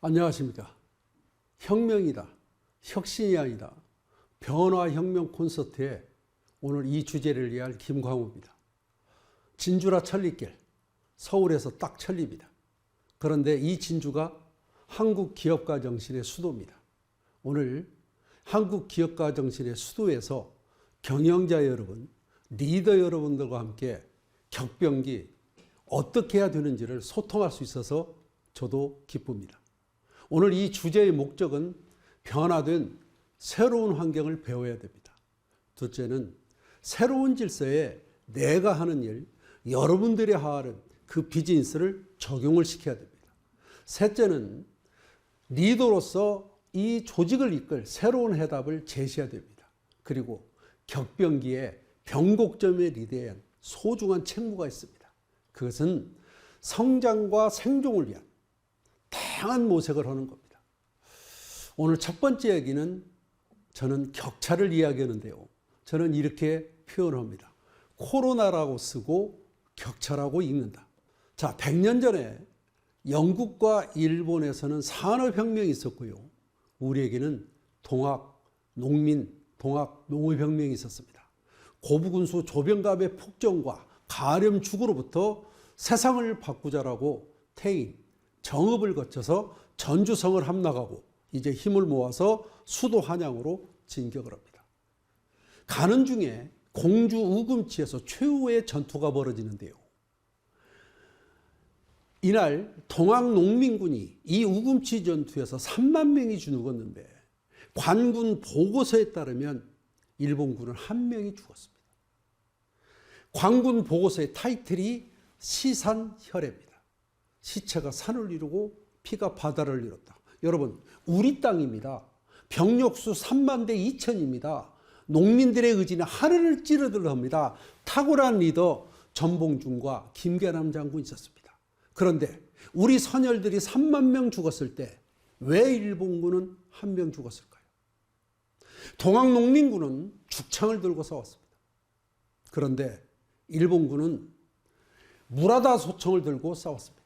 안녕하십니까. 혁명이다, 혁신이 아니다, 변화혁명 콘서트에 오늘 이 주제를 이해할 김광우입니다. 진주라 천리길, 서울에서 딱 천리입니다. 그런데 이 진주가 한국 기업가 정신의 수도입니다. 오늘 한국 기업가 정신의 수도에서 경영자 여러분, 리더 여러분들과 함께 격변기 어떻게 해야 되는지를 소통할 수 있어서 저도 기쁩니다. 오늘 이 주제의 목적은 변화된 새로운 환경을 배워야 됩니다. 둘째는 새로운 질서에 내가 하는 일, 여러분들이 하는 그 비즈니스를 적용을 시켜야 됩니다. 셋째는 리더로서 이 조직을 이끌 새로운 해답을 제시해야 됩니다. 그리고 격변기에 변곡점에 리드한 소중한 책무가 있습니다. 그것은 성장과 생존을 위한 다양한 모색을 하는 겁니다. 오늘 첫 번째 얘기는 저는 격차를 이야기하는데요. 저는 이렇게 표현합니다. 코로나라고 쓰고 격차라고 읽는다. 자, 100년 전에 영국과 일본에서는 산업혁명이 있었고요. 우리에게는 동학, 농민, 동학, 농업혁명이 있었습니다. 고부군수 조병갑의 폭정과 가렴 죽으로부터 세상을 바꾸자라고 태인, 정읍을 거쳐서 전주성을 함락하고 이제 힘을 모아서 수도 한양으로 진격을 합니다. 가는 중에 공주 우금치에서 최후의 전투가 벌어지는데요. 이날 동학 농민군이 이 우금치 전투에서 3만 명이 죽었는데 관군 보고서에 따르면 일본군은 1명이 죽었습니다. 관군 보고서의 타이틀이 시산혈해입니다. 시체가 산을 이루고 피가 바다를 이뤘다. 여러분, 우리 땅입니다. 병력수 3만 대 2천입니다. 농민들의 의지는 하늘을 찌르들합니다. 탁월한 리더 전봉준과 김계남 장군이 있었습니다. 그런데 우리 선열들이 3만 명 죽었을 때 왜 일본군은 1명 죽었을까요? 동학농민군은 죽창을 들고 싸웠습니다. 그런데 일본군은 무라다 소총을 들고 싸웠습니다.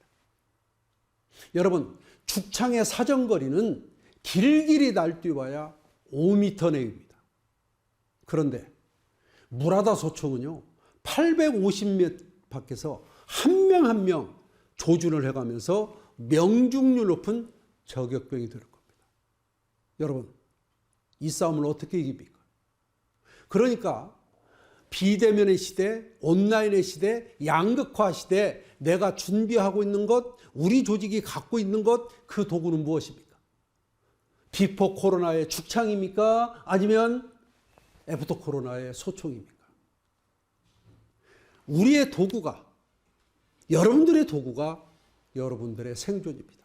여러분, 죽창의 사정거리는 길길이 날뛰어봐야 5m 내입니다. 그런데 무라다 소총은요, 850m 밖에서 한 명 한 명 조준을 해가면서 명중률 높은 저격병이 되는 겁니다. 여러분, 이 싸움을 어떻게 이깁니까? 그러니까 비대면의 시대, 온라인의 시대, 양극화 시대, 내가 준비하고 있는 것, 우리 조직이 갖고 있는 것, 그 도구는 무엇입니까? 비포 코로나의 죽창입니까? 아니면 애프터 코로나의 소총입니까? 우리의 도구가, 여러분들의 도구가 여러분들의 생존입니다.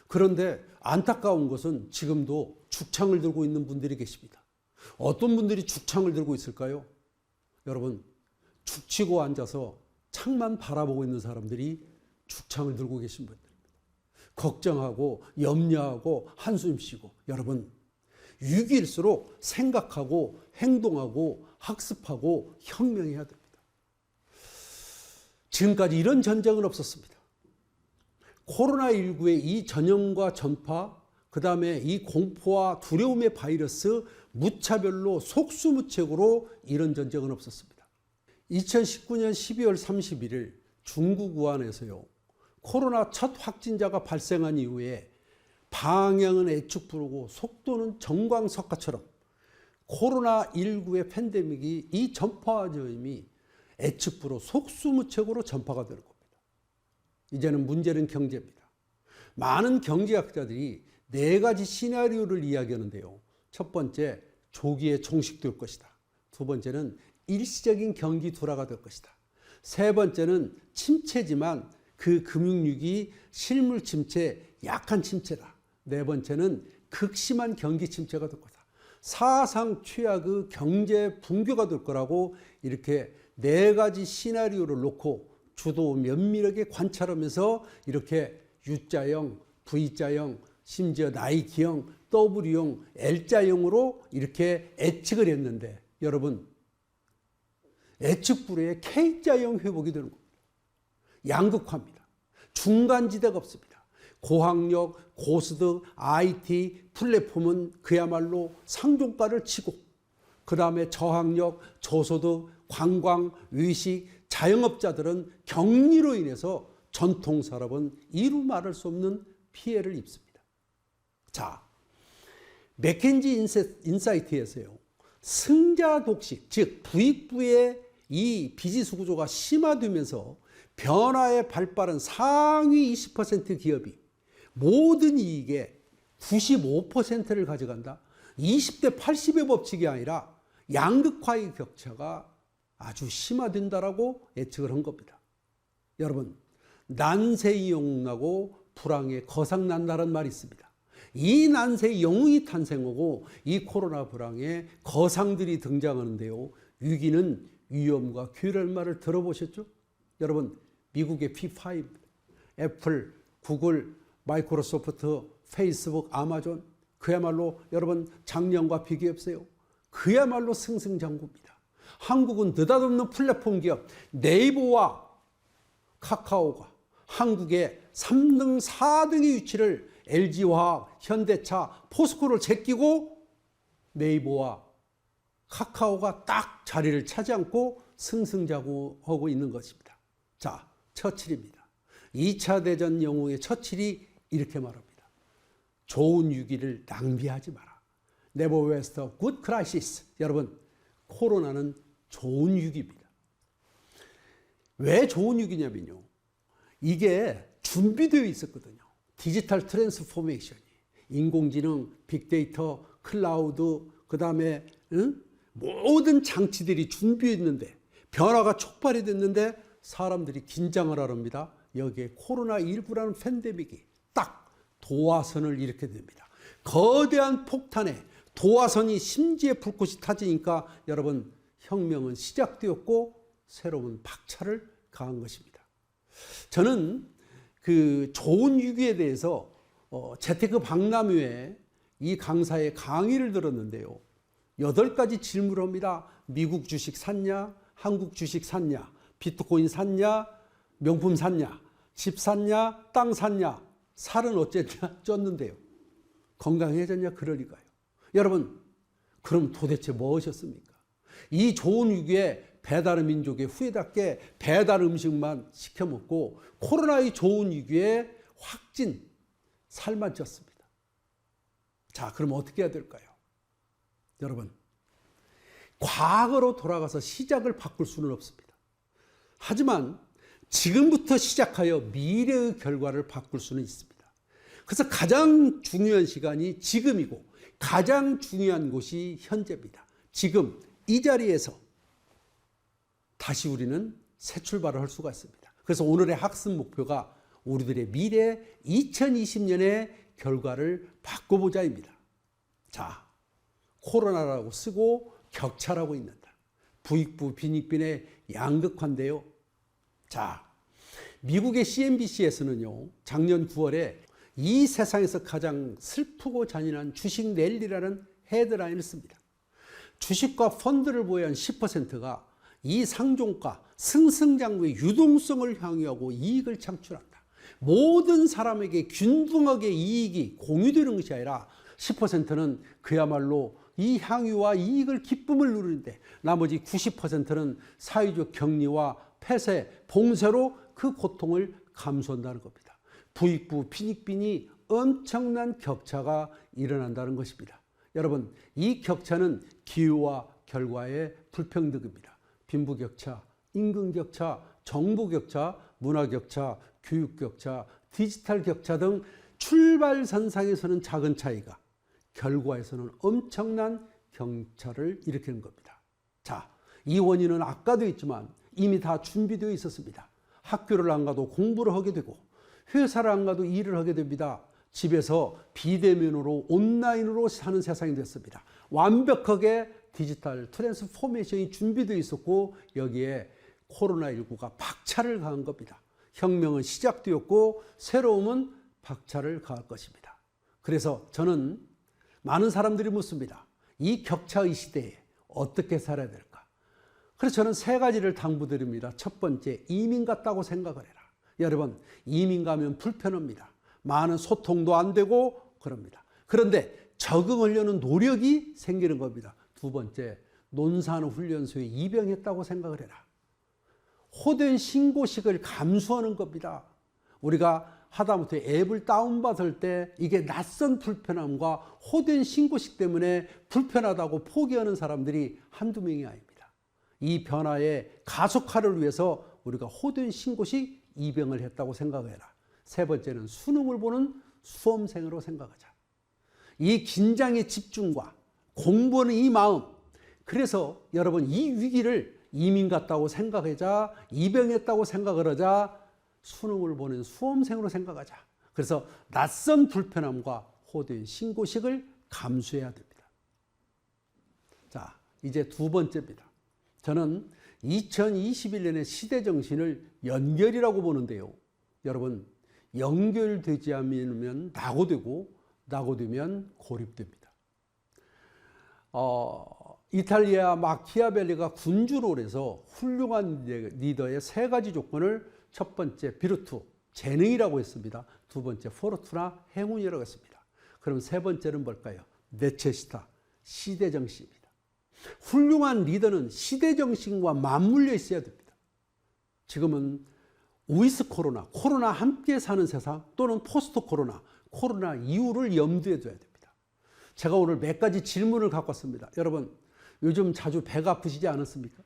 그런데 안타까운 것은 지금도 죽창을 들고 있는 분들이 계십니다. 어떤 분들이 죽창을 들고 있을까요? 여러분, 죽치고 앉아서 창만 바라보고 있는 사람들이 죽창을 들고 계신 분들입니다. 걱정하고 염려하고 한숨 쉬고, 여러분, 위기일수록 생각하고 행동하고 학습하고 혁명해야 됩니다. 지금까지 이런 전쟁은 없었습니다. 코로나19의 이 전염과 전파, 그 다음에 이 공포와 두려움의 바이러스, 무차별로 속수무책으로 이런 전쟁은 없었습니다. 2019년 12월 31일 중국 우한에서요, 코로나 첫 확진자가 발생한 이후에 방향은 애축부르고 속도는 정광석가처럼 코로나19의 팬데믹이 이 전파점이 애축부로 속수무책으로 전파가 되는 겁니다. 이제는 문제는 경제입니다. 많은 경제학자들이 4가지 시나리오를 이야기하는데요. 첫 번째, 조기에 종식될 것이다. 두 번째는 일시적인 경기 둔화가 될 것이다. 세 번째는 침체지만 그 금융위기, 실물 침체, 약한 침체다. 네 번째는 극심한 경기 침체가 될 거다. 사상 최악의 경제 붕괴가 될 거라고 이렇게 4가지 시나리오를 놓고 주도 면밀하게 관찰하면서 이렇게 U자형, V자형, 심지어 나이키형 W형, L자형으로 이렇게 예측을 했는데 여러분 예측불허의 K자형 회복이 되는 겁니다. 양극화입니다. 중간지대가 없습니다. 고학력, 고소득, IT, 플랫폼은 그야말로 상종가를 치고 그 다음에 저학력, 저소득, 관광, 외식, 자영업자들은 격리로 인해서 전통산업은 이루 말할 수 없는 피해를 입습니다. 자, 맥켄지 인사이트에서요. 승자 독식, 즉 부익부의 이 비지수 구조가 심화되면서 변화에 발빠른 상위 20% 기업이 모든 이익의 95%를 가져간다. 20대 80의 법칙이 아니라 양극화의 격차가 아주 심화된다라고 예측을 한 겁니다. 여러분, 난세의 영웅나고 불황의 거상난다라는 말이 있습니다. 이 난세의 영웅이 탄생하고 이 코로나 불황에 거상들이 등장하는데요. 위기는 위험과 기회라는 말을 들어보셨죠? 여러분, 미국의 P5, 애플, 구글, 마이크로소프트, 페이스북, 아마존 그야말로 여러분 작년과 비교해보세요. 그야말로 승승장구입니다. 한국은 느닷없는 플랫폼 기업 네이버와 카카오가 한국의 3등, 4등의 위치를 LG화학, 현대차, 포스코를 제끼고 네이버와 카카오가 딱 자리를 차지 않고 승승장구하고 있는 것입니다. 자, 처칠입니다. 2차 대전 영웅의 처칠이 이렇게 말합니다. 좋은 위기를 낭비하지 마라. Never waste a good crisis. 여러분, 코로나는 좋은 위기입니다. 왜 좋은 위기냐면요. 이게 준비되어 있었거든요. 디지털 트랜스포메이션이. 인공지능, 빅데이터, 클라우드, 그 다음에 모든 장치들이 준비했는데 변화가 촉발이 됐는데 사람들이 긴장을 하랍니다. 여기에 코로나19라는 팬데믹이 딱 도화선을 일으키게 됩니다. 거대한 폭탄에 도화선이 심지에 불꽃이 타지니까 여러분 혁명은 시작되었고 새로운 박차를 가한 것입니다. 저는 그 좋은 위기에 대해서 재테크 박람회에 이 강사의 강의를 들었는데요. 8가지 질문을 합니다. 미국 주식 샀냐? 한국 주식 샀냐? 비트코인 샀냐? 명품 샀냐? 집 샀냐? 땅 샀냐? 살은 어쨌냐? 쪘는데요. 건강해졌냐? 그럴 리가요. 여러분, 그럼 도대체 무엇이었습니까? 이 좋은 위기에 배달 민족의 후예답게 배달 음식만 시켜 먹고 코로나의 좋은 위기에 확진 살만 쪘습니다. 자, 그럼 어떻게 해야 될까요? 여러분, 과거로 돌아가서 시작을 바꿀 수는 없습니다. 하지만 지금부터 시작하여 미래의 결과를 바꿀 수는 있습니다. 그래서 가장 중요한 시간이 지금이고 가장 중요한 곳이 현재입니다. 지금 이 자리에서 다시 우리는 새 출발을 할 수가 있습니다. 그래서 오늘의 학습 목표가 우리들의 미래 2020년의 결과를 바꿔보자입니다. 자, 코로나라고 쓰고 격차라고 있는다. 부익부 빈익빈의 양극화인데요. 자, 미국의 CNBC에서는요, 작년 9월에 이 세상에서 가장 슬프고 잔인한 주식 랠리라는 헤드라인을 씁니다. 주식과 펀드를 보유한 10%가 이 상종가, 승승장구의 유동성을 향유하고 이익을 창출한다. 모든 사람에게 균등하게 이익이 공유되는 것이 아니라 10%는 그야말로 이 향유와 이익을 기쁨을 누리는데 나머지 90%는 사회적 격리와 폐쇄, 봉쇄로 그 고통을 감수한다는 겁니다. 부익부 빈익빈이 엄청난 격차가 일어난다는 것입니다. 여러분, 이 격차는 기후와 결과의 불평등입니다. 빈부격차, 임금격차, 정보격차, 문화격차, 교육격차, 디지털 격차 등 출발선상에서는 작은 차이가 결과에서는 엄청난 격차를 일으키는 겁니다. 자, 이 원인은 아까도 있지만 이미 다 준비되어 있었습니다. 학교를 안 가도 공부를 하게 되고 회사를 안 가도 일을 하게 됩니다. 집에서 비대면으로 온라인으로 사는 세상이 됐습니다. 완벽하게 디지털 트랜스포메이션이 준비되어 있었고 여기에 코로나19가 박차를 가한 겁니다. 혁명은 시작되었고 새로움은 박차를 가할 것입니다. 그래서 저는 많은 사람들이 묻습니다. 이 격차의 시대에 어떻게 살아야 될까? 그래서 저는 세 가지를 당부드립니다. 첫 번째, 이민 갔다고 생각을 해라. 여러분, 이민 가면 불편합니다. 많은 소통도 안 되고 그럽니다. 그런데 적응하려는 노력이 생기는 겁니다. 두 번째, 논산훈련소에 입영했다고 생각을 해라. 호된 신고식을 감수하는 겁니다. 우리가 하다못해 앱을 다운받을 때 이게 낯선 불편함과 호된 신고식 때문에 불편하다고 포기하는 사람들이 한두 명이 아닙니다. 이 변화의 가속화를 위해서 우리가 호된 신고식 입영을 했다고 생각해라. 세 번째는 수능을 보는 수험생으로 생각하자. 이 긴장의 집중과 공부하는 이 마음, 그래서 여러분 이 위기를 이민 갔다고 생각하자, 입영했다고 생각을 하자, 수능을 보는 수험생으로 생각하자. 그래서 낯선 불편함과 호된 신고식을 감수해야 됩니다. 자, 이제 두 번째입니다. 저는 2021년의 시대정신을 연결이라고 보는데요. 여러분, 연결되지 않으면 낙오되고 낙오되면 고립됩니다. 이탈리아 마키아벨리가 군주롤에서 훌륭한 리더의 세 가지 조건을 첫 번째 비르투, 재능이라고 했습니다. 두 번째 포르투나, 행운이라고 했습니다. 그럼 세 번째는 뭘까요? 네체시타, 시대정신입니다. 훌륭한 리더는 시대정신과 맞물려 있어야 됩니다. 지금은 위스 코로나, 코로나 함께 사는 세상 또는 포스트 코로나, 코로나 이후를 염두에 둬야 됩니다. 제가 오늘 몇 가지 질문을 갖고 왔습니다. 여러분, 요즘 자주 배가 아프시지 않았습니까?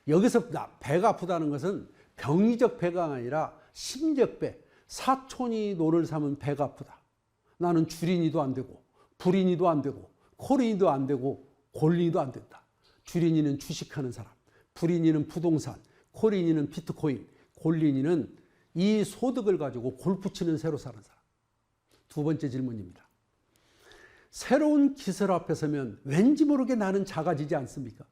여기서 배가 아프다는 것은 병리적 배가 아니라 심적 배, 사촌이 노를 삼은 배가 아프다. 나는 주린이도 안 되고 불인이도 안 되고 코린이도 안 되고 골린이도 안 된다. 주린이는 주식하는 사람, 불인이는 부동산, 코린이는 비트코인, 골린이는 이 소득을 가지고 골프 치는 새로 사는 사람. 두 번째 질문입니다. 새로운 기술 앞에 서면 왠지 모르게 나는 작아지지 않습니까?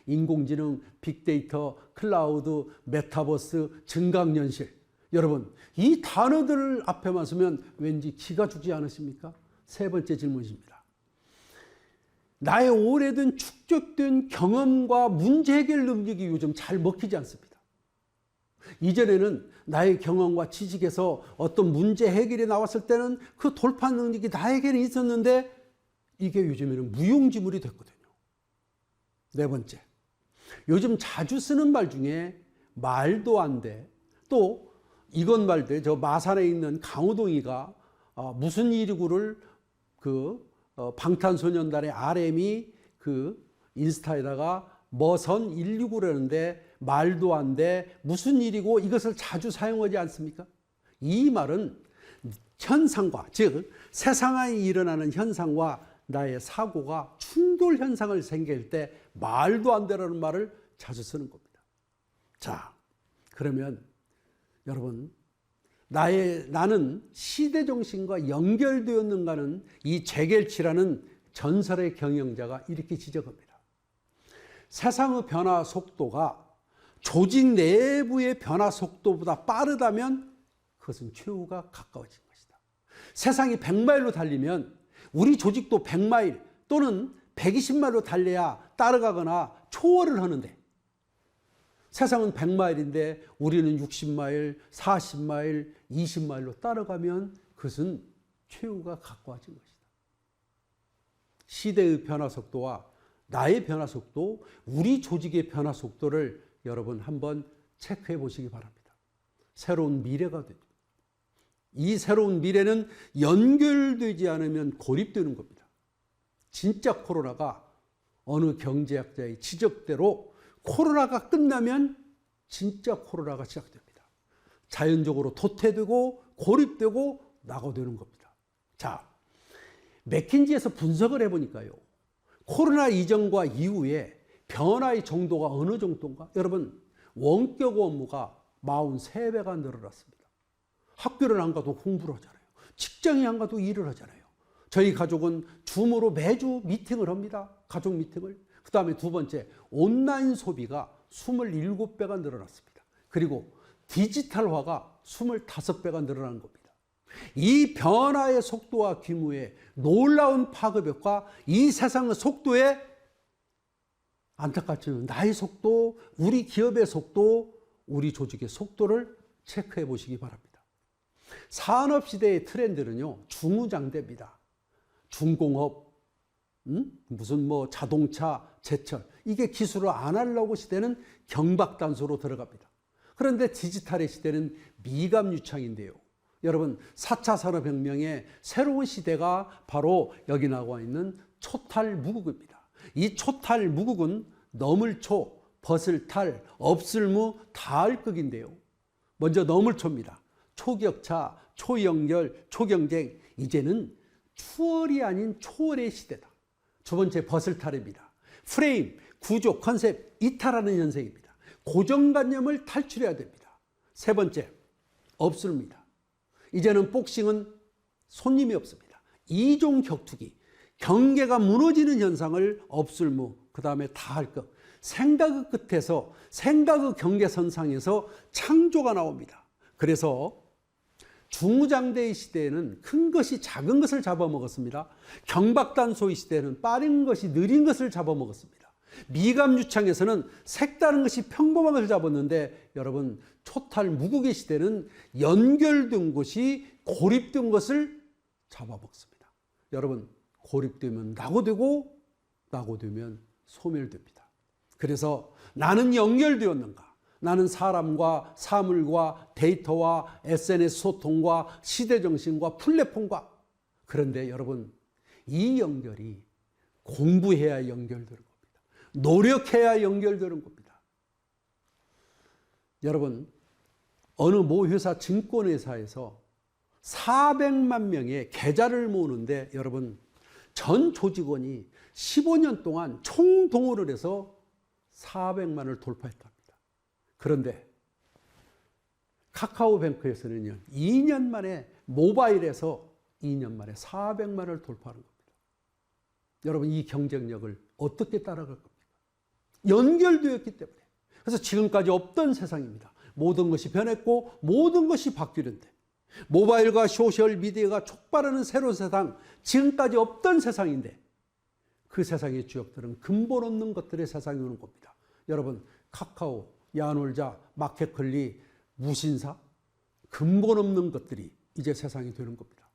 인공지능, 빅데이터, 클라우드, 메타버스, 증강현실. 여러분, 이 단어들 앞에만 서면 왠지 기가 죽지 않으십니까? 세 번째 질문입니다. 나의 오래된 축적된 경험과 문제 해결 능력이 요즘 잘 먹히지 않습니다. 이전에는 나의 경험과 지식에서 어떤 문제 해결이 나왔을 때는 그 돌파 능력이 나에게는 있었는데 이게 요즘에는 무용지물이 됐거든요. 네 번째, 요즘 자주 쓰는 말 중에 말도 안 돼. 또 이건 말돼. 저 마산에 있는 강호동이가 무슨 일이구를 방탄소년단의 RM이 인스타에다가 머선 169라는데 말도 안 돼. 무슨 일이고 이것을 자주 사용하지 않습니까? 이 말은 현상과, 즉 세상에 일어나는 현상과 나의 사고가 충돌 현상을 생길 때 말도 안 되라는 말을 자주 쓰는 겁니다. 자, 그러면 여러분, 나는 시대정신과 연결되었는가는 이 제겔치라는 전설의 경영자가 이렇게 지적합니다. 세상의 변화 속도가 조직 내부의 변화 속도보다 빠르다면 그것은 최후가 가까워진 것이다. 세상이 100마일로 달리면 우리 조직도 100마일 또는 120마일로 달려야 따라가거나 초월을 하는데 세상은 100마일인데 우리는 60마일, 40마일, 20마일로 따라가면 그것은 최후가 가까워진 것이다. 시대의 변화 속도와 나의 변화 속도, 우리 조직의 변화 속도를 여러분 한번 체크해 보시기 바랍니다. 새로운 미래가 됩니다. 이 새로운 미래는 연결되지 않으면 고립되는 겁니다. 진짜 코로나가 어느 경제학자의 지적대로 코로나가 끝나면 진짜 코로나가 시작됩니다. 자연적으로 도태되고 고립되고 낙오되는 겁니다. 자, 맥킨지에서 분석을 해보니까요. 코로나 이전과 이후에 변화의 정도가 어느 정도인가? 여러분, 원격 업무가 43배가 늘어났습니다. 학교를 안 가도 공부를 하잖아요. 직장에 안 가도 일을 하잖아요. 저희 가족은 줌으로 매주 미팅을 합니다. 가족 미팅을. 그 다음에 두 번째, 온라인 소비가 27배가 늘어났습니다. 그리고 디지털화가 25배가 늘어난 겁니다. 이 변화의 속도와 규모에 놀라운 파급력과 이 세상의 속도에 안타깝지만 나의 속도, 우리 기업의 속도, 우리 조직의 속도를 체크해 보시기 바랍니다. 산업시대의 트렌드는요, 중우장대입니다. 중공업, 무슨 뭐 자동차, 제철, 이게 기술을 안 하려고 시대는 경박단소로 들어갑니다. 그런데 디지털의 시대는 미감유창인데요. 여러분, 4차 산업혁명의 새로운 시대가 바로 여기 나와 있는 초탈무국입니다. 이 초탈무국은 너물초, 벗을탈, 없을무, 다을극인데요. 먼저 너물초입니다. 초격차, 초연결, 초경쟁. 이제는 추월이 아닌 초월의 시대다. 두 번째 벗을탈입니다. 프레임, 구조, 컨셉, 이탈하는 현상입니다. 고정관념을 탈출해야 됩니다. 세 번째, 없을무입니다. 이제는 복싱은 손님이 없습니다. 이종 격투기, 경계가 무너지는 현상을 없을무, 그 다음에 다할것, 생각의 끝에서, 생각의 경계선상에서 창조가 나옵니다. 그래서 중우장대의 시대에는 큰 것이 작은 것을 잡아먹었습니다. 경박단소의 시대에는 빠른 것이 느린 것을 잡아먹었습니다. 미감유창에서는 색다른 것이 평범한 것을 잡았는데, 여러분, 초탈무국의 시대는 연결된 것이 고립된 것을 잡아먹습니다. 여러분, 고립되면 낙오되고 낙오되면 소멸됩니다. 그래서 나는 연결되었는가? 나는 사람과 사물과 데이터와 SNS 소통과 시대정신과 플랫폼과, 그런데 여러분, 이 연결이 공부해야 연결되는 겁니다. 노력해야 연결되는 겁니다. 여러분, 어느 모 회사 증권회사에서 400만 명의 계좌를 모으는데, 여러분, 전 조직원이 15년 동안 총동원을 해서 400만을 돌파했답니다. 그런데 카카오뱅크에서는요, 2년 만에, 모바일에서 2년 만에 400만을 돌파하는 겁니다. 여러분, 이 경쟁력을 어떻게 따라갈 겁니까? 연결되었기 때문에. 그래서 지금까지 없던 세상입니다. 모든 것이 변했고 모든 것이 바뀌는데, 모바일과 소셜미디어가 촉발하는 새로운 세상, 지금까지 없던 세상인데, 그 세상의 주역들은 근본 없는 것들의 세상이 오는 겁니다. 여러분, 카카오, 야놀자, 마켓컬리, 무신사, 근본 없는 것들이 이제 세상이 되는 겁니다.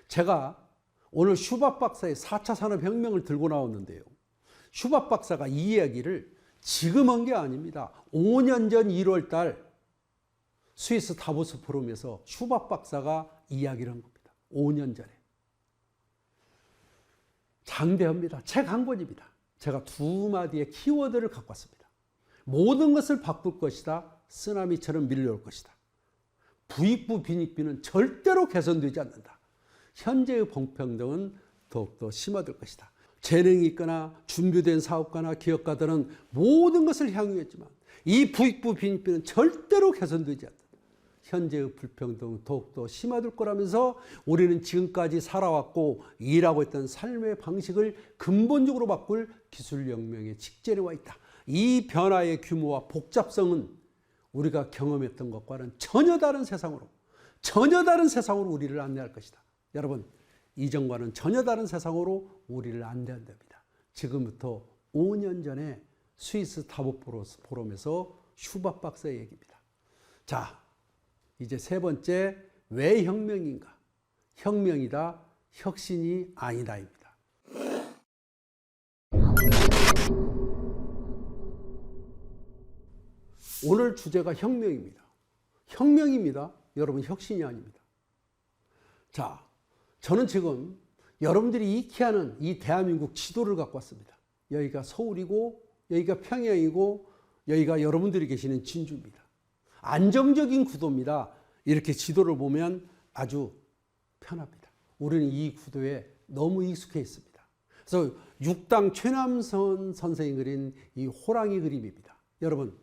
제가 오늘 슈밥 박사의 4차 산업혁명을 들고 나왔는데요. 슈밥 박사가 이 이야기를 지금 한 게 아닙니다. 5년 전 1월 달 스위스 다보스 포럼에서 슈밥 박사가 이야기를 한 겁니다. 5년 전에. 장대합니다. 책 한 권입니다. 제가 두 마디의 키워드를 갖고 왔습니다. 모든 것을 바꿀 것이다. 쓰나미처럼 밀려올 것이다. 부익부 빈익빈은 절대로 개선되지 않는다. 현재의 불평등은 더욱더 심화될 것이다. 재능이 있거나 준비된 사업가나 기업가들은 모든 것을 향유했지만 이 부익부 빈익빈은 절대로 개선되지 않는다. 현재의 불평등은 더욱더 심화될 거라면서 우리는 지금까지 살아왔고 일하고 있던 삶의 방식을 근본적으로 바꿀 기술혁명의 직전에 와 있다. 이 변화의 규모와 복잡성은 우리가 경험했던 것과는 전혀 다른 세상으로 우리를 안내할 것이다. 여러분, 이전과는 전혀 다른 세상으로 우리를 안내한답니다. 지금부터 5년 전에 스위스 다보스 포럼에서 슈밥 박사의 얘기입니다. 자, 이제 세 번째, 왜 혁명인가? 혁명이다, 혁신이 아니다입니다. 오늘 주제가 혁명입니다. 혁명입니다. 여러분, 혁신이 아닙니다. 자, 저는 지금 여러분들이 익히 아는 이 대한민국 지도를 갖고 왔습니다. 여기가 서울이고 여기가 평양이고 여기가 여러분들이 계시는 진주입니다. 안정적인 구도입니다. 이렇게 지도를 보면 아주 편합니다. 우리는 이 구도에 너무 익숙해 있습니다. 그래서 육당 최남선 선생이 그린 이 호랑이 그림입니다. 여러분,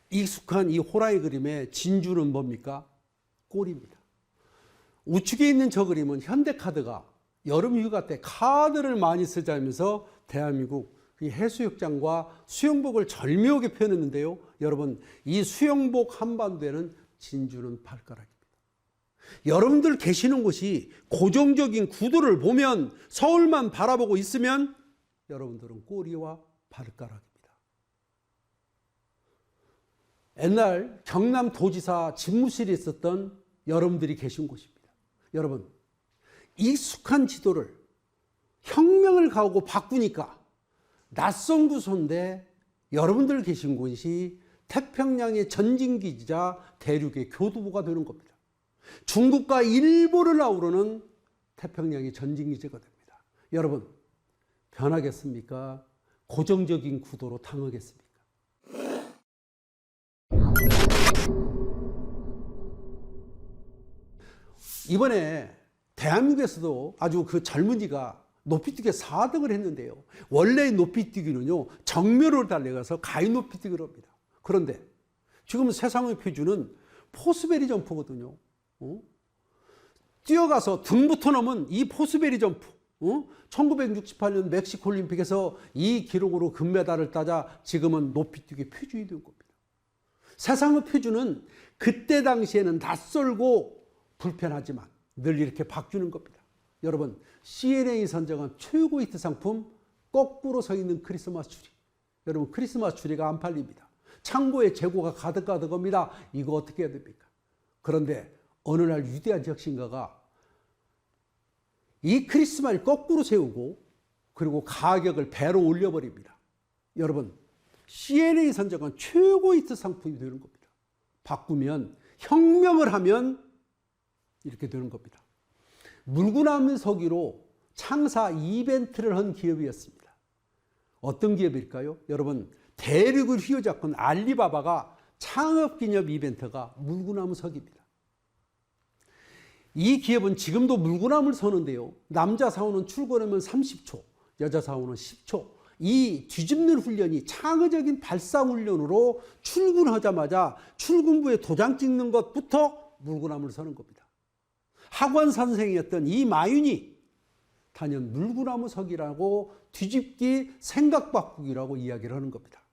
익숙한 이 호랑이 그림의 진주는 뭡니까? 꼴입니다. 우측에 있는 저 그림은 현대카드가 여름 휴가 때 카드를 많이 쓰자면서 대한민국 해수욕장과 수영복을 절묘하게 표현했는데요. 여러분, 이 수영복 한반도에는 진주는 발가락입니다. 여러분들 계시는 곳이 고정적인 구도를 보면 서울만 바라보고 있으면 여러분들은 꼬리와 발가락입니다. 옛날 경남도지사 집무실에 있었던 여러분들이 계신 곳입니다. 여러분, 익숙한 지도를 혁명을 가하고 바꾸니까 낯선 구소인데 여러분들 계신 곳이 태평양의 전진기지자 대륙의 교두보가 되는 겁니다. 중국과 일본을 아우르는 태평양의 전진기지가 됩니다. 여러분, 변하겠습니까? 고정적인 구도로 당하겠습니까? 이번에 대한민국에서도 아주 그 젊은이가 높이뛰기 4등을 했는데요. 원래 높이뛰기는요, 정면으로 달려가서 가히 높이뛰기를 합니다. 그런데 지금 세상의 표준은 포스베리 점프거든요. 뛰어가서 등부터 넘은 이 포스베리 점프, 1968년 멕시코 올림픽에서 이 기록으로 금메달을 따자 지금은 높이뛰기 표준이 된 겁니다. 세상의 표준은 그때 당시에는 낯설고 불편하지만 늘 이렇게 바뀌는 겁니다. 여러분, CNN이 선정한 최고 히트 상품, 거꾸로 서 있는 크리스마스 트리. 여러분, 크리스마스 트리가 안 팔립니다. 창고에 재고가 가득합니다. 이거 어떻게 해야 됩니까? 그런데 어느 날 위대한 혁신가가 이 크리스마스를 거꾸로 세우고 그리고 가격을 배로 올려버립니다. 여러분, CNN이 선정한 최고 히트 상품이 되는 겁니다. 바꾸면, 혁명을 하면 이렇게 되는 겁니다. 물구나무 서기로 창사 이벤트를 한 기업이었습니다. 어떤 기업일까요? 여러분, 대륙을 휘어잡은 알리바바가 창업기념 이벤트가 물구나무 서기입니다. 이 기업은 지금도 물구나무를 서는데요. 남자 사원은 출근하면 30초, 여자 사원은 10초. 이 뒤집는 훈련이 창의적인 발사 훈련으로 출근하자마자 출근부에 도장 찍는 것부터 물구나무를 서는 겁니다. 학원 선생이었던 이 마윤이 단연 물구나무 서기라고 뒤집기 생각 바꾸기라고 이야기를 하는 겁니다.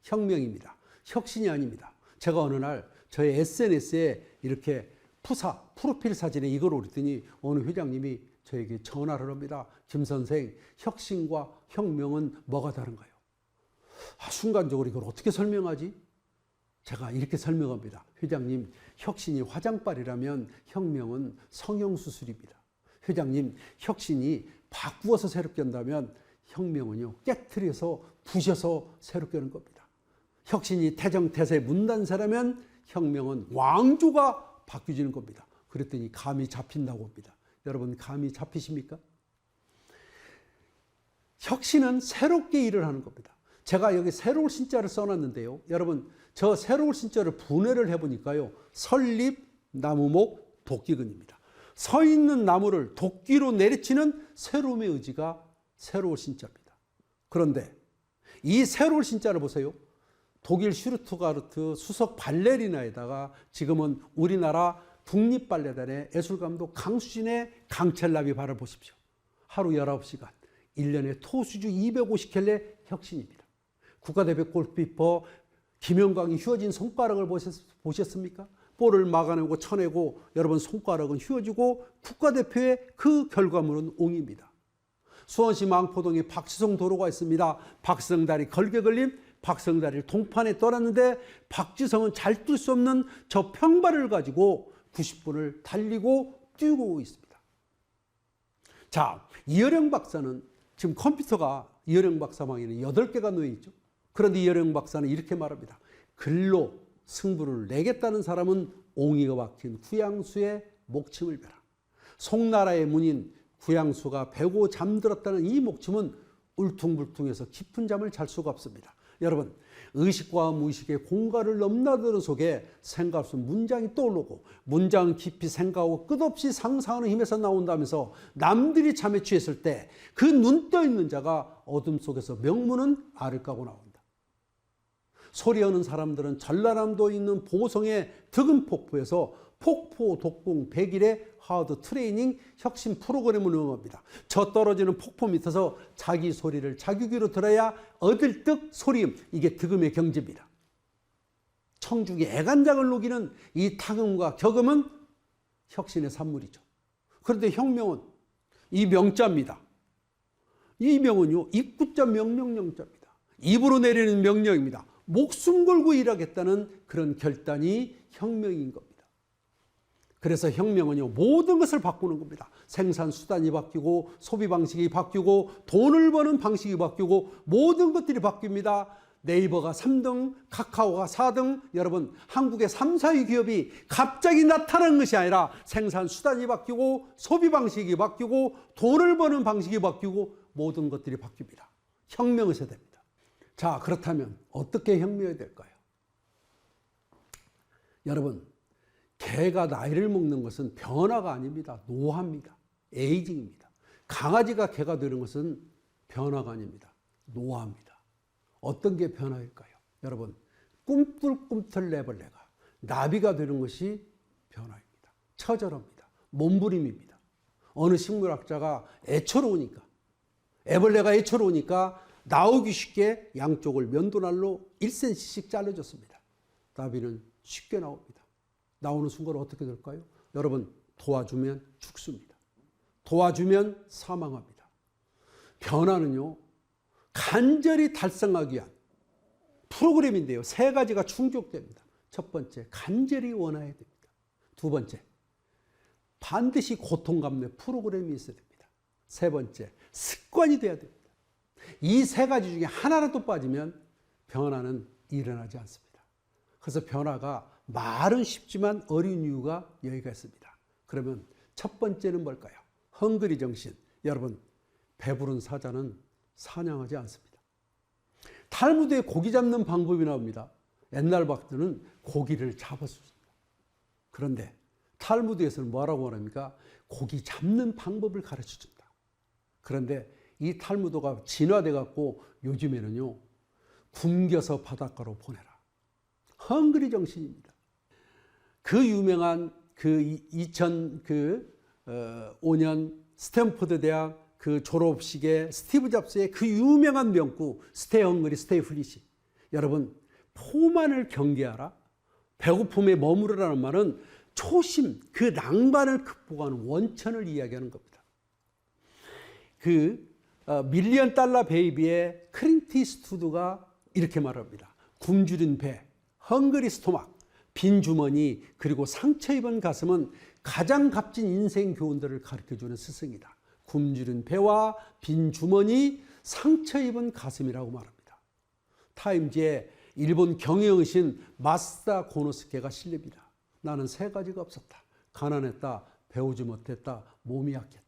혁명입니다. 혁신이 아닙니다. 제가 어느 날 저의 SNS에 이렇게 프로필 사진에 이걸 올렸더니 어느 회장님이 저에게 전화를 합니다. 김 선생, 혁신과 혁명은 뭐가 다른가요? 순간적으로 이걸 어떻게 설명하지? 제가 이렇게 설명합니다. 회장님, 혁신이 화장빨이라면 혁명은 성형수술입니다. 회장님, 혁신이 바꾸어서 새롭게 한다면 혁명은요, 깨트려서 부셔서 새롭게 하는 겁니다. 혁신이 태정태세 문단세라면 혁명은 왕조가 바뀌어지는 겁니다. 그랬더니 감이 잡힌다고 합니다. 여러분, 감이 잡히십니까? 혁신은 새롭게 일을 하는 겁니다. 제가 여기 새로운 신자를 써놨는데요. 여러분, 저 새로운 신자를 분해를 해보니까요. 설립, 나무목, 도끼근입니다. 서 있는 나무를 도끼로 내리치는 새로움의 의지가 새로운 신자입니다. 그런데 이 새로운 신자를 보세요. 독일 슈투트가르트 수석 발레리나에다가 지금은 우리나라 국립발레단의 예술감독 강수진의 강철나비 발을 보십시오. 하루 19시간, 1년에 토수주 250켤레 혁신입니다. 국가대표 골키퍼 김영광이 휘어진 손가락을 보셨습니까? 볼을 막아내고 쳐내고 여러분 손가락은 휘어지고 국가대표의 그 결과물은 옹입니다. 수원시 망포동에 박지성 도로가 있습니다. 박지성다리 걸개 걸림, 박지성다리를 동판에 떠났는데 박지성은 잘 뛸 수 없는 저 평발을 가지고 90분을 달리고 뛰고 있습니다. 자, 이어령 박사는 지금 컴퓨터가 이어령 박사망에는 8개가 놓여 있죠. 그런데 이어령 박사는 이렇게 말합니다. 글로 승부를 내겠다는 사람은 옹이가 박힌 구양수의 목침을 베라. 송나라의 문인 구양수가 베고 잠들었다는 이 목침은 울퉁불퉁해서 깊은 잠을 잘 수가 없습니다. 여러분, 의식과 무의식의 공간을 넘나드는 속에 생각 없이 문장이 떠오르고 문장은 깊이 생각하고 끝없이 상상하는 힘에서 나온다면서 남들이 잠에 취했을 때 그 눈 떠 있는 자가 어둠 속에서 명문은 알을 까고 나온다. 소리하는 사람들은 전라남도에 있는 보성의 득음폭포에서 폭포 독공 100일의 하드 트레이닝 혁신 프로그램을 운영합니다. 저 떨어지는 폭포 밑에서 자기 소리를 자기 귀로 들어야 얻을 득 소리음, 이게 득음의 경지입니다. 청중의 애간장을 녹이는 이 탁음과 격음은 혁신의 산물이죠. 그런데 혁명은 이 명자입니다. 이 명은요, 입구자 명령령자입니다. 입으로 내리는 명령입니다. 목숨 걸고 일하겠다는 그런 결단이 혁명인 겁니다. 그래서 혁명은요, 모든 것을 바꾸는 겁니다. 생산 수단이 바뀌고, 소비 방식이 바뀌고, 돈을 버는 방식이 바뀌고, 모든 것들이 바뀝니다. 네이버가 3등, 카카오가 4등, 여러분, 한국의 3, 4위 기업이 갑자기 나타난 것이 아니라 생산 수단이 바뀌고, 소비 방식이 바뀌고, 돈을 버는 방식이 바뀌고, 모든 것들이 바뀝니다. 혁명의 세대입니다. 자, 그렇다면 어떻게 혁명이 될까요? 여러분, 개가 나이를 먹는 것은 변화가 아닙니다. 노화입니다. 에이징입니다. 강아지가 개가 되는 것은 변화가 아닙니다. 노화입니다. 어떤 게 변화일까요? 여러분, 꿈틀꿈틀 애벌레가 나비가 되는 것이 변화입니다. 처절합니다. 몸부림입니다. 어느 식물학자가 애처로우니까, 애벌레가 애처로우니까 나오기 쉽게 양쪽을 면도날로 1cm씩 잘라줬습니다. 나비는 쉽게 나옵니다. 나오는 순간 어떻게 될까요? 여러분, 도와주면 죽습니다. 도와주면 사망합니다. 변화는요, 간절히 달성하기 위한 프로그램인데요, 3가지가 충족됩니다. 첫 번째, 간절히 원해야 됩니다. 두 번째, 반드시 고통감내 프로그램이 있어야 됩니다. 세 번째, 습관이 돼야 됩니다. 이 3가지 중에 하나라도 빠지면 변화는 일어나지 않습니다. 그래서 변화가 말은 쉽지만 어려운 이유가 여기가 있습니다. 그러면 첫 번째는 뭘까요? 헝그리 정신. 여러분, 배부른 사자는 사냥하지 않습니다. 탈무드에 고기 잡는 방법이 나옵니다. 옛날 박들은 고기를 잡았습니다. 그런데 탈무드에서는 뭐라고 말합니까? 고기 잡는 방법을 가르쳐준다. 그런데 이 탈무드가 진화돼 갖고 요즘에는요, 굶겨서 바닷가로 보내라. 헝그리 정신입니다. 그 유명한 그 2005년 스탠포드 대학 그 졸업식에 스티브 잡스의 그 유명한 명구 스테이 헝그리 스테이 플리시. 여러분, 포만을 경계하라, 배고픔에 머무르라는 말은 초심, 그 낭만을 극복하는 원천을 이야기하는 겁니다. 그 밀리언 달러 베이비의 클린트 이스트우드가 이렇게 말합니다. 굶주린 배, 헝그리 스토막, 빈 주머니, 그리고 상처 입은 가슴은 가장 값진 인생 교훈들을 가르쳐주는 스승이다. 굶주린 배와 빈 주머니, 상처 입은 가슴이라고 말합니다. 타임지에 일본 경영의신 마스다 고노스케가 실립니다. 나는 3가지가 없었다. 가난했다, 배우지 못했다, 몸이 약했다.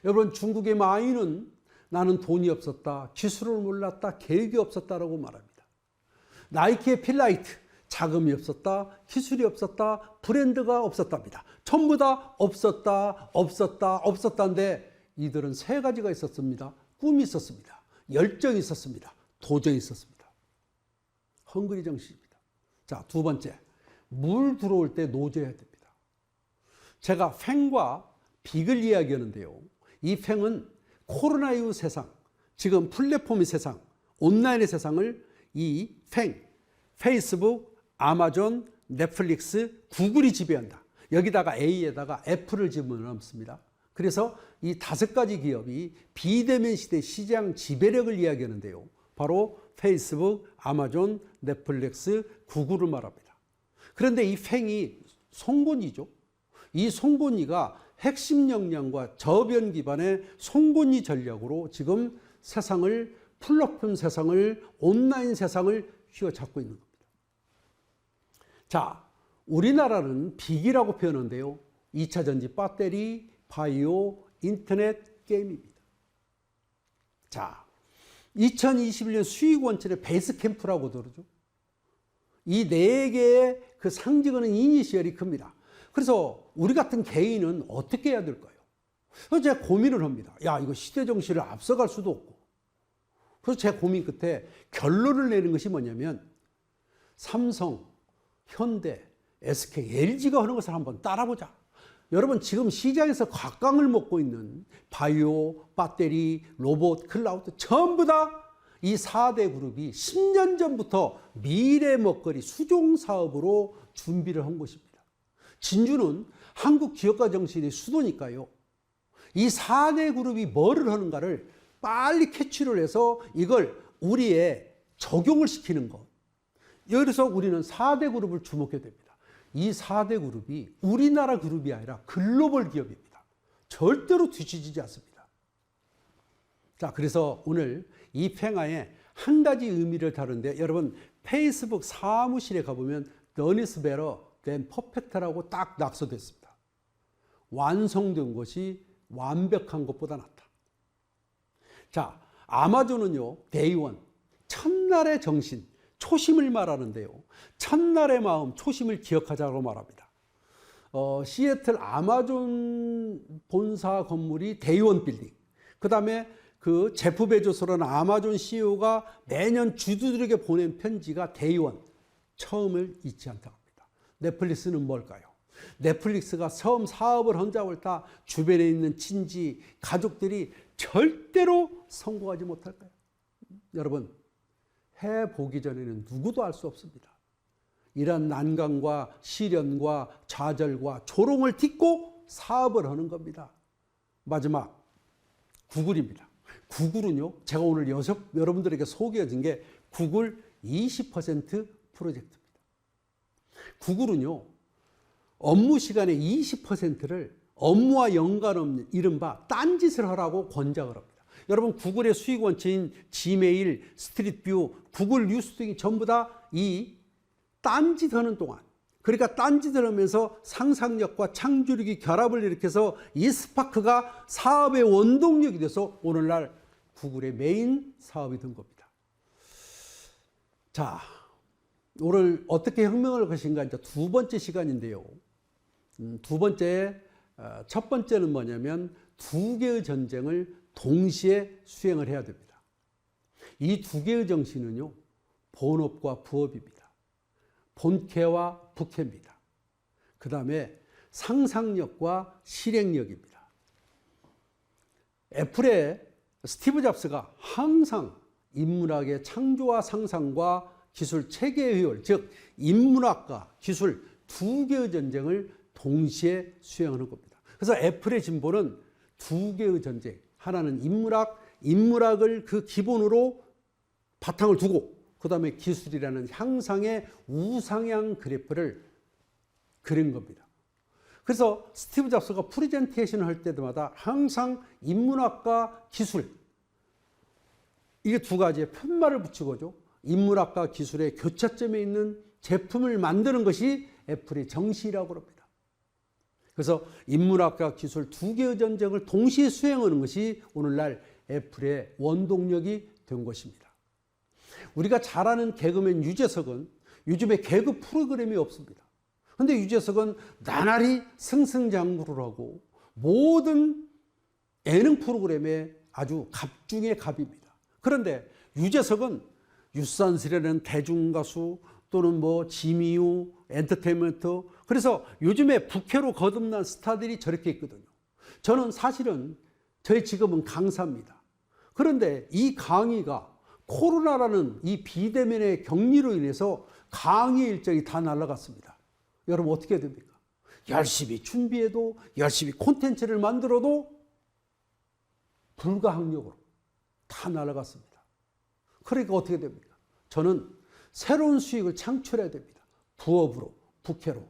여러분, 중국의 마인은 나는 돈이 없었다, 기술을 몰랐다, 계획이 없었다라고 말합니다. 나이키의 필라이트, 자금이 없었다, 기술이 없었다, 브랜드가 없었답니다. 전부 다 없었다인데 이들은 3가지가 있었습니다. 꿈이 있었습니다. 열정이 있었습니다. 도전이 있었습니다. 헝그리 정신입니다. 자, 두 번째, 물 들어올 때 노져야 됩니다. 제가 팽과 빅을 이야기하는데요, 이 팽은 코로나 이후 세상, 지금 플랫폼의 세상, 온라인의 세상을 이 팽, 페이스북, 아마존, 넷플릭스, 구글이 지배한다. 여기다가 A에다가 애플을 집어넣습니다. 그래서 이 5가지 기업이 비대면 시대 시장 지배력을 이야기하는데요, 바로 페이스북, 아마존, 넷플릭스, 구글을 말합니다. 그런데 이 팽이 송곳니죠. 이 송곳니가 핵심 역량과 저변 기반의 송곳니 전략으로 지금 세상을, 플랫폼 세상을, 온라인 세상을 휘어잡고 있는 겁니다. 자, 우리나라는 빅이라고 표현하는데요, 2차 전지 배터리, 바이오, 인터넷, 게임입니다. 자, 2021년 수익 원천의 베이스 캠프라고 그러죠. 이 4개의 그 상징하는 이니시얼이 큽니다. 그래서 우리 같은 개인은 어떻게 해야 될까요? 그래서 제가 고민을 합니다. 야, 이거 시대 정신을 앞서갈 수도 없고. 그래서 제 고민 끝에 결론을 내는 것이 뭐냐면, 삼성, 현대, SK, LG가 하는 것을 한번 따라보자. 여러분, 지금 시장에서 곽강을 먹고 있는 바이오, 배터리, 로봇, 클라우드 전부 다 이 4대 그룹이 10년 전부터 미래 먹거리 수종 사업으로 준비를 한 것입니다. 진주는 한국 기업가 정신의 수도니까요. 이 4대 그룹이 뭐를 하는가를 빨리 캐치를 해서 이걸 우리의 적용을 시키는 것. 여기서 우리는 4대 그룹을 주목해야 됩니다. 이 4대 그룹이 우리나라 그룹이 아니라 글로벌 기업입니다. 절대로 뒤처지지 않습니다. 자, 그래서 오늘 이 팽화에 한 가지 의미를 다루는데, 여러분 페이스북 사무실에 가보면 Done is better than perfect라고 딱 낙서됐습니다. 완성된 것이 완벽한 것보다 낫다. 자, 아마존은요, 데이원, 첫날의 정신, 초심을 말하는데요. 첫날의 마음, 초심을 기억하자고 말합니다. 시애틀 아마존 본사 건물이 데이원 빌딩. 그 다음에 그 제프 베조스라는 아마존 CEO가 매년 주주들에게 보낸 편지가 데이원, 처음을 잊지 않다고 합니다. 넷플릭스는 뭘까요? 넷플릭스가 처음 사업을 헌잡을 때 주변에 있는 친지, 가족들이 절대로 성공하지 못할까요? 여러분, 해보기 전에는 누구도 알 수 없습니다. 이런 난관과 시련과 좌절과 조롱을 딛고 사업을 하는 겁니다. 마지막, 구글입니다. 구글은요, 제가 오늘 여러분들에게 소개해준 게 구글 20% 프로젝트입니다. 구글은요, 업무 시간의 20%를 업무와 연관없는 이른바 딴짓을 하라고 권장을 합니다. 여러분, 구글의 수익 원체인 지메일, 스트리트뷰, 구글 뉴스 등이 전부 다 이 딴짓하는 동안, 그러니까 딴짓을 하면서 상상력과 창조력이 결합을 일으켜서 이 스파크가 사업의 원동력이 돼서 오늘날 구글의 메인 사업이 된 겁니다. 자, 오늘 어떻게 혁명을 것인가 이제 두 번째 시간인데요. 첫 번째는 뭐냐면 두 개의 전쟁을 동시에 수행을 해야 됩니다. 이 두 개의 정신은요, 본업과 부업입니다. 본캐와 부캐입니다. 그 다음에 상상력과 실행력입니다. 애플의 스티브 잡스가 항상 인문학의 창조와 상상과 기술 체계의 효율, 즉 인문학과 기술 두 개의 전쟁을 동시에 수행하는 겁니다. 그래서 애플의 진보는 두 개의 전쟁, 하나는 인문학을 그 기본으로 바탕을 두고 그 다음에 기술이라는 향상의 우상향 그래프를 그린 겁니다. 그래서 스티브 잡스가 프레젠테이션을 할 때마다 항상 인문학과 기술, 이게 두 가지의 편말을 붙이고죠, 인문학과 기술의 교차점에 있는 제품을 만드는 것이 애플의 정신이라고 합니다. 그래서 인문학과 기술 두 개의 전쟁을 동시에 수행하는 것이 오늘날 애플의 원동력이 된 것입니다. 우리가 잘 아는 개그맨 유재석은 요즘에 개그 프로그램이 없습니다. 그런데 유재석은 나날이 승승장구를 하고 모든 예능 프로그램에 아주 갑 중의 갑입니다. 그런데 유재석은 유산슬이라는 대중가수 또는 뭐 지미유, 엔터테인먼트, 그래서 요즘에 부캐로 거듭난 스타들이 저렇게 있거든요. 저는 사실은 저의 직업은 강사입니다. 그런데 이 강의가 코로나라는 이 비대면의 격리로 인해서 강의 일정이 다 날아갔습니다. 여러분 어떻게 해야 됩니까? 열심히 준비해도 열심히 콘텐츠를 만들어도 불가항력으로 다 날아갔습니다. 그러니까 어떻게 됩니까? 저는 새로운 수익을 창출해야 됩니다. 부업으로, 부캐로.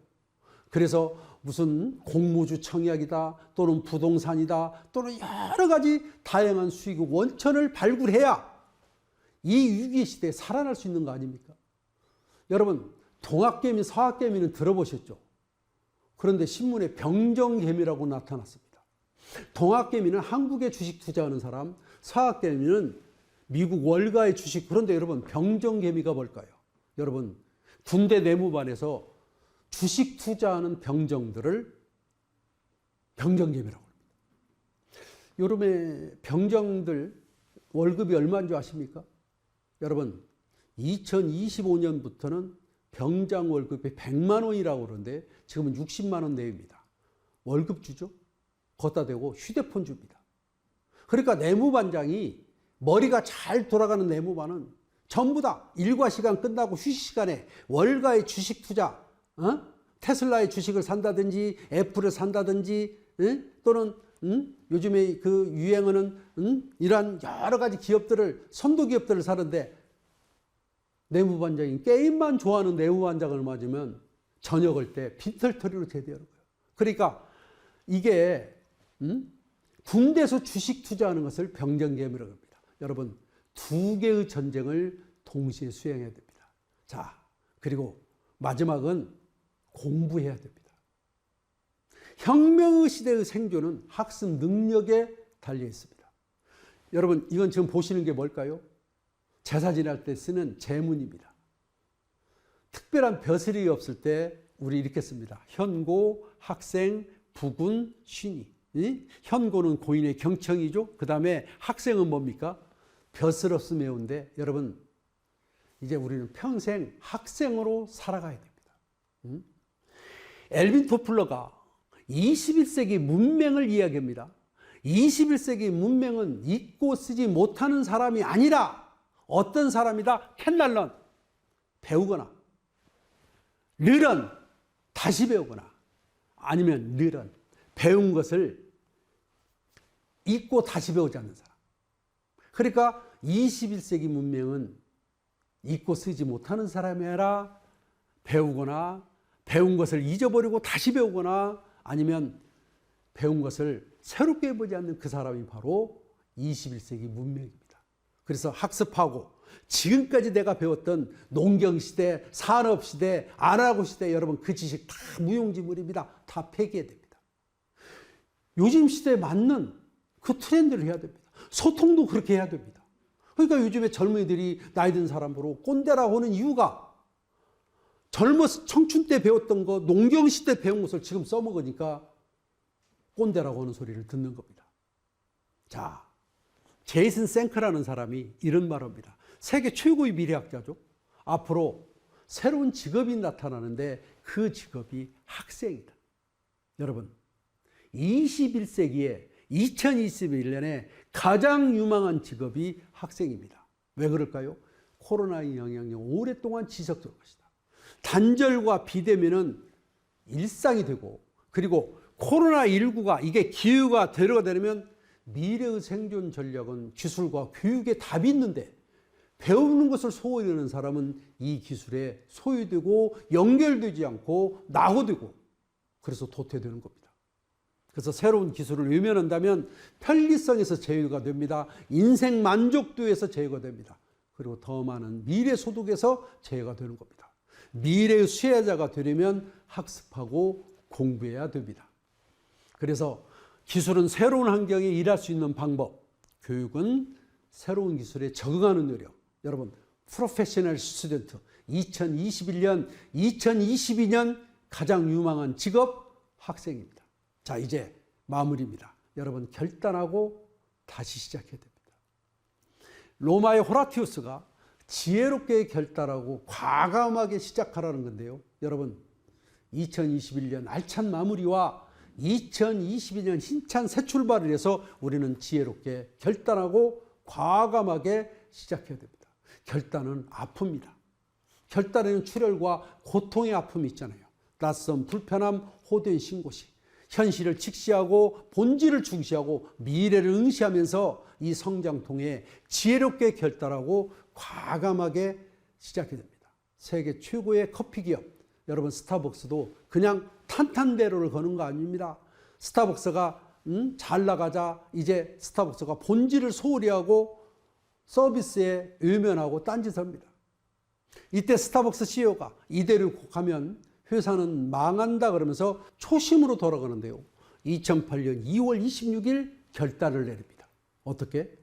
그래서 무슨 공모주 청약이다 또는 부동산이다 또는 여러 가지 다양한 수익의 원천을 발굴해야 이 위기 시대에 살아날 수 있는 거 아닙니까? 여러분, 동학개미, 서학개미는 들어보셨죠? 그런데 신문에 병정개미라고 나타났습니다. 동학개미는 한국에 주식 투자하는 사람, 서학개미는 미국 월가의 주식. 그런데 여러분, 병정개미가 뭘까요? 여러분, 군대 내무반에서 주식 투자하는 병정들을 병정개미라고 합니다. 여름에 병정들 월급이 얼마인 줄 아십니까? 여러분, 2025년부터는 병장 월급이 100만 원이라고 그러는데 지금은 60만 원 내외입니다. 월급 주죠? 걷다 대고 휴대폰 줍니다. 그러니까 내무반장이 머리가 잘 돌아가는 내무반은 전부 다 일과 시간 끝나고 휴식 시간에 월가의 주식 투자, 테슬라의 주식을 산다든지 애플을 산다든지 또는 요즘에 그 유행하는 이러한 여러 가지 기업들을 선도 기업들을 사는데 내무반장이 게임만 좋아하는 내무반장을 맞으면 저녁을 때 빈털터리로 제대하는 거예요. 그러니까 이게 군대에서 주식 투자하는 것을 병정개미라고 합니다. 여러분 두 개의 전쟁을 동시에 수행해야 됩니다. 자, 그리고 마지막은 공부해야 됩니다. 혁명의 시대의 생존은 학습 능력에 달려 있습니다. 여러분 이건 지금 보시는 게 뭘까요? 제사 지낼 때 쓰는 제문입니다. 특별한 벼슬이 없을 때 우리 이렇게 씁니다. 현고, 학생, 부군, 신이. 현고는 고인의 경청이죠. 그 다음에 학생은 뭡니까? 벼슬 없음 외운데 여러분 이제 우리는 평생 학생으로 살아가야 됩니다. 엘빈 토플러가 21세기 문맹을 이야기합니다. 21세기 문맹은 읽고 쓰지 못하는 사람이 아니라 어떤 사람이다? 캔날런 배우거나 르런 다시 배우거나 아니면 르런 배운 것을 읽고 다시 배우지 않는 사람. 그러니까 21세기 문명은 읽고 쓰지 못하는 사람이 아니라 배우거나 배운 것을 잊어버리고 다시 배우거나 아니면 배운 것을 새롭게 해보지 않는 그 사람이 바로 21세기 문명입니다. 그래서 학습하고 지금까지 내가 배웠던 농경시대, 산업시대, 안하고시대 여러분 그 지식 다 무용지물입니다. 다 폐기해야 됩니다. 요즘 시대에 맞는 그 트렌드를 해야 됩니다. 소통도 그렇게 해야 됩니다. 그러니까 요즘에 젊은이들이 나이 든 사람으로 꼰대라고 하는 이유가 청춘 때 배웠던 거, 농경시대 배운 것을 지금 써먹으니까 꼰대라고 하는 소리를 듣는 겁니다. 자, 제이슨 생크라는 사람이 이런 말을 합니다. 세계 최고의 미래학자죠. 앞으로 새로운 직업이 나타나는데 그 직업이 학생이다. 여러분, 21세기에 2021년에 가장 유망한 직업이 학생입니다. 왜 그럴까요? 코로나의 영향이 오랫동안 지속될 것이다. 단절과 비대면은 일상이 되고 그리고 코로나19가 이게 기후가 대로가 되려면 미래의 생존 전략은 기술과 교육에 답이 있는데 배우는 것을 소홀히 하는 사람은 이 기술에 소유되고 연결되지 않고 낙오되고 그래서 도태되는 겁니다. 그래서 새로운 기술을 외면한다면 편리성에서 제휴가 됩니다. 인생 만족도에서 제휴가 됩니다. 그리고 더 많은 미래 소득에서 제휴가 되는 겁니다. 미래의 수혜자가 되려면 학습하고 공부해야 됩니다. 그래서 기술은 새로운 환경에 일할 수 있는 방법, 교육은 새로운 기술에 적응하는 노력. 여러분, 프로페셔널 스튜던트 2021년, 2022년 가장 유망한 직업 학생입니다. 자, 이제 마무리입니다. 여러분 결단하고 다시 시작해야 됩니다. 로마의 호라티우스가 지혜롭게 결단하고 과감하게 시작하라는 건데요. 여러분 2021년 알찬 마무리와 2022년 힘찬 새 출발을 해서 우리는 지혜롭게 결단하고 과감하게 시작해야 됩니다. 결단은 아픕니다. 결단에는 출혈과 고통의 아픔이 있잖아요. 낯선 불편함, 호된 신고식. 현실을 직시하고 본질을 중시하고 미래를 응시하면서 이 성장통에 지혜롭게 결단하고 과감하게 시작해야 됩니다. 세계 최고의 커피 기업 여러분 스타벅스도 그냥 탄탄대로를 거는 거 아닙니다. 스타벅스가 잘 나가자 이제 스타벅스가 본질을 소홀히 하고 서비스에 외면하고 딴짓합니다. 이때 스타벅스 CEO가 이대로 가면 회사는 망한다 그러면서 초심으로 돌아가는데요. 2008년 2월 26일 결단을 내립니다. 어떻게?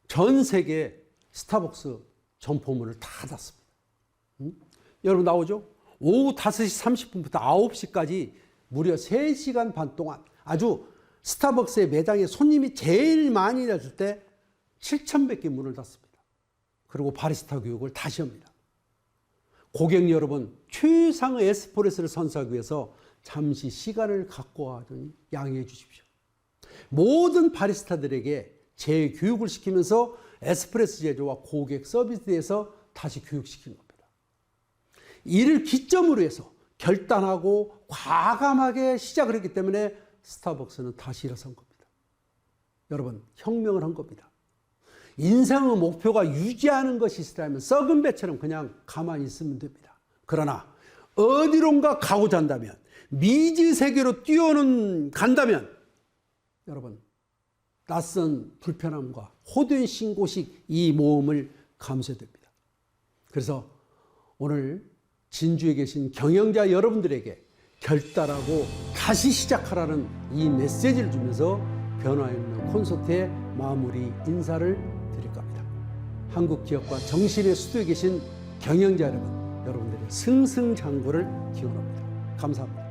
전 세계 스타벅스 점포문을 다 닫습니다. 여러분 나오죠? 오후 5시 30분부터 9시까지 무려 3시간 반 동안 아주 스타벅스의 매장에 손님이 제일 많이 났을 때 7,100개 문을 닫습니다. 그리고 바리스타 교육을 다시 합니다. 고객 여러분, 최상의 에스프레소를 선사하기 위해서 잠시 시간을 갖고 하더니 양해해 주십시오. 모든 바리스타들에게 재교육을 시키면서 에스프레소 제조와 고객 서비스에 대해서 다시 교육시킨 겁니다. 이를 기점으로 해서 결단하고 과감하게 시작을 했기 때문에 스타벅스는 다시 일어선 겁니다. 여러분, 혁명을 한 겁니다. 인생의 목표가 유지하는 것이 있으라면 썩은 배처럼 그냥 가만히 있으면 됩니다. 그러나 어디론가 가고자 한다면, 미지 세계로 간다면 여러분, 낯선 불편함과 호된 신고식 이 모험을 감수해야 됩니다. 그래서 오늘 진주에 계신 경영자 여러분들에게 결단하고 다시 시작하라는 이 메시지를 주면서 변화혁명 콘서트의 마무리 인사를 드릴 겁니다. 한국 기업과 정신의 수도에 계신 경영자 여러분, 여러분들의 승승장구를 기원합니다. 감사합니다.